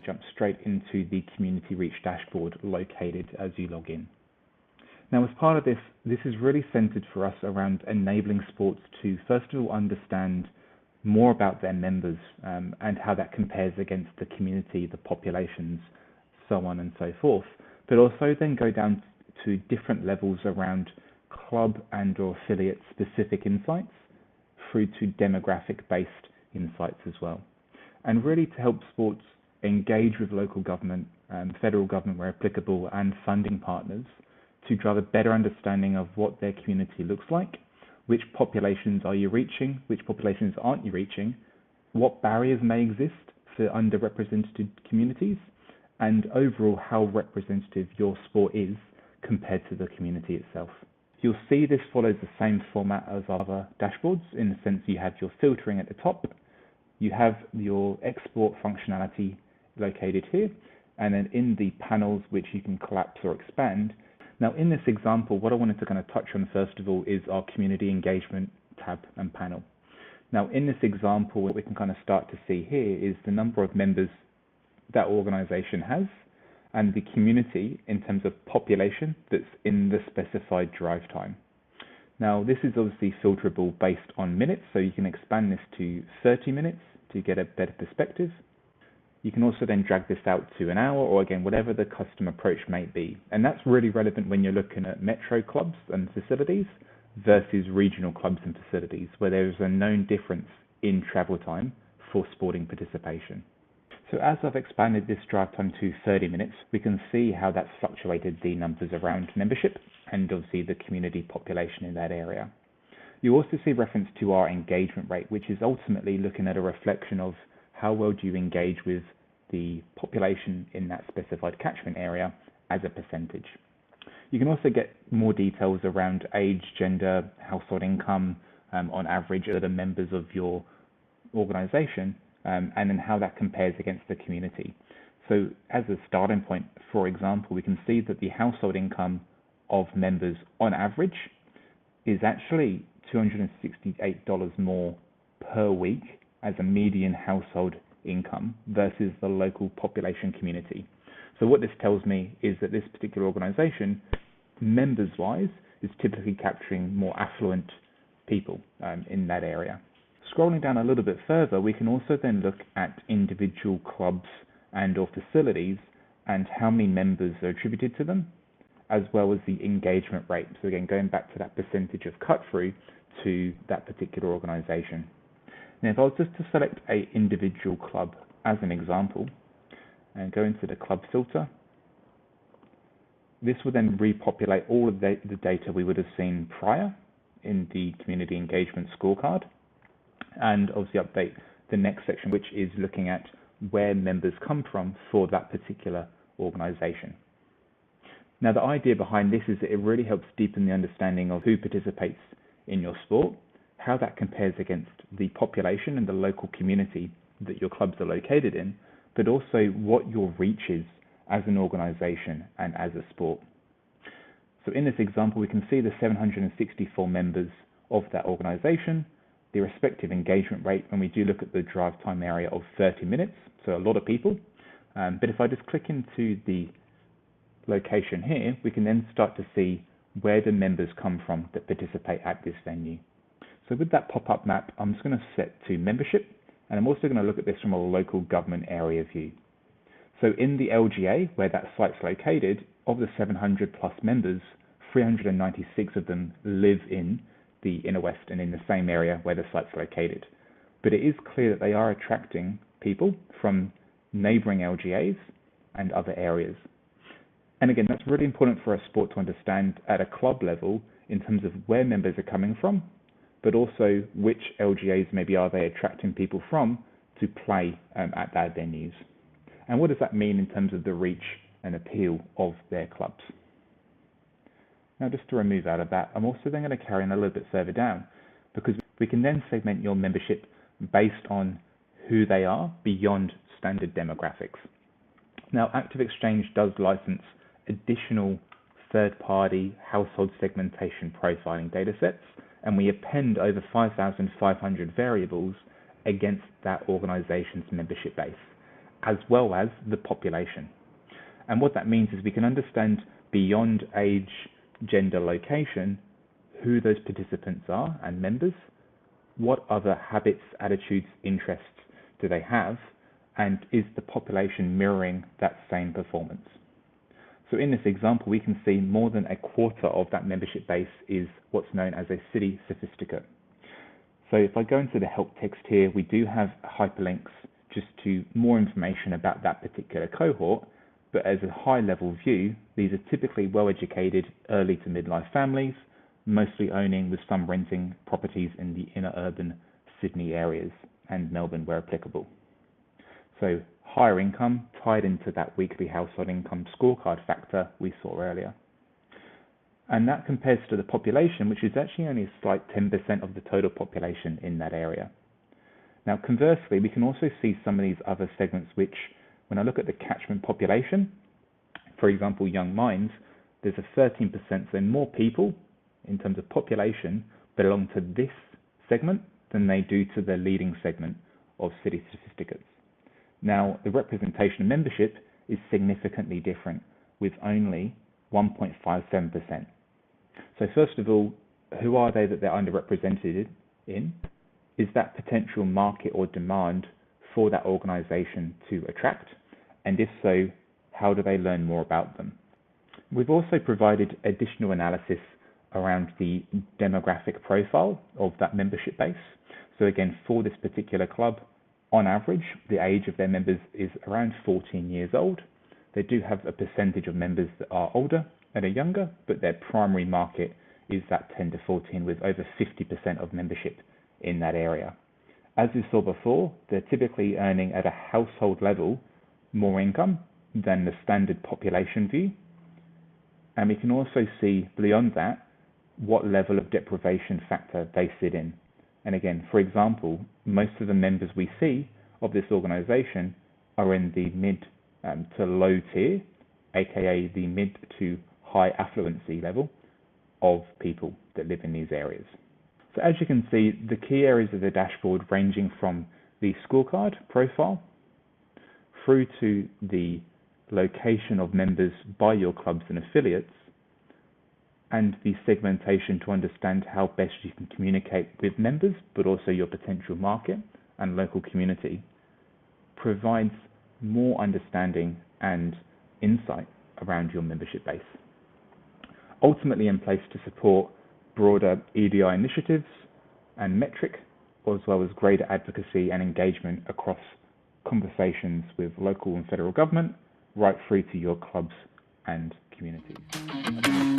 jump straight into the Community Reach dashboard located as you log in. Now, as part of this, this is really centered for us around enabling sports to, first of all, understand more about their members and how that compares against the community, the populations, so on and so forth, but also then go down to different levels around club and or affiliate specific insights through to demographic based insights as well. And really to help sports engage with local government, federal government where applicable, and funding partners to drive a better understanding of what their community looks like, which populations are you reaching, which populations aren't you reaching, what barriers may exist for underrepresented communities, and overall how representative your sport is compared to the community itself. You'll see this follows the same format as other dashboards in the sense you have your filtering at the top, you have your export functionality located here, and then in the panels which you can collapse or expand. Now in this example, what I wanted to kind of touch on first of all is our community engagement tab and panel. Now in this example, what we can kind of start to see here is the number of members that organization has and the community in terms of population that's in the specified drive time. Now this is obviously filterable based on minutes, so you can expand this to 30 minutes to get a better perspective. You can also then drag this out to an hour, or again, whatever the custom approach may be. And that's really relevant when you're looking at metro clubs and facilities versus regional clubs and facilities, where there is a known difference in travel time for sporting participation. So as I've expanded this drive time to 30 minutes, we can see how that's fluctuated the numbers around membership and obviously the community population in that area. You also see reference to our engagement rate, which is ultimately looking at a reflection of how well do you engage with the population in that specified catchment area as a percentage. You can also get more details around age, gender, household income, on average of the members of your organization, and then how that compares against the community. So as a starting point, for example, we can see that the household income of members on average is actually $268 more per week as a median household income versus the local population community. So what this tells me is that this particular organization, members-wise, is typically capturing more affluent people in that area. Scrolling down a little bit further, we can also then look at individual clubs and or facilities and how many members are attributed to them, as well as the engagement rate. So again, going back to that percentage of cut through to that particular organization. Now, if I was just to select an individual club as an example and go into the club filter, this will then repopulate all of the data we would have seen prior in the community engagement scorecard, and obviously update the next section, which is looking at where members come from for that particular organization. Now, the idea behind this is that it really helps deepen the understanding of who participates in your sport, how that compares against the population and the local community that your clubs are located in, but also what your reach is as an organization and as a sport. So in this example, we can see the 764 members of that organization, the respective engagement rate when we do look at the drive time area of 30 minutes, so a lot of people. But if I just click into the location here, we can then start to see where the members come from that participate at this venue. So with that pop-up map, I'm just going to set to membership, and I'm also going to look at this from a local government area view. So in the LGA, where that site's located, of the 700 plus members, 396 of them live in the Inner West and in the same area where the site's located. But it is clear that they are attracting people from neighboring LGAs and other areas. And again, that's really important for a sport to understand at a club level in terms of where members are coming from, but also which LGAs maybe are they attracting people from to play at their venues. And what does that mean in terms of the reach and appeal of their clubs? Now, just to remove out of that, I'm also then going to carry on a little bit further down, because we can then segment your membership based on who they are beyond standard demographics. Now, ActiveXchange does license additional third-party household segmentation profiling datasets, and we append over 5,500 variables against that organization's membership base. as well as the population. And what that means is we can understand beyond age, gender, location, who those participants are and members, what other habits, attitudes, interests do they have, and is the population mirroring that same performance. So in this example, we can see more than a quarter of that membership base is what's known as a city sophisticate. So if I go into the help text here, we do have hyperlinks just to more information about that particular cohort, but as a high-level view, these are typically well-educated early to midlife families, mostly owning with some renting properties in the inner urban Sydney areas and Melbourne where applicable. So higher income tied into that weekly household income scorecard factor we saw earlier. And that compares to the population, which is actually only a slight 10% of the total population in that area. Now, conversely, we can also see some of these other segments which, when I look at the catchment population, for example, young minds, there's a 13%, so more people in terms of population belong to this segment than they do to the leading segment of city sophisticates. Now, the representation of membership is significantly different, with only 1.57%. So first of all, who are they that they're underrepresented in? Is that potential market or demand for that organization to attract? And if so, how do they learn more about them? We've also provided additional analysis around the demographic profile of that membership base. So again, for this particular club, on average, the age of their members is around 14 years old. They do have a percentage of members that are older and are younger, but their primary market is that 10 to 14, with over 50% of membership in that area. As we saw before, they're typically earning at a household level more income than the standard population view. And we can also see beyond that what level of deprivation factor they sit in. And again, for example, most of the members we see of this organization are in the mid to low tier, aka the mid to high affluency level of people that live in these areas. So as you can see, the key areas of the dashboard ranging from the scorecard profile through to the location of members by your clubs and affiliates, and the segmentation to understand how best you can communicate with members, but also your potential market and local community, provides more understanding and insight around your membership base. Ultimately in place to support broader EDI initiatives and metric, as well as greater advocacy and engagement across conversations with local and federal government, right through to your clubs and communities.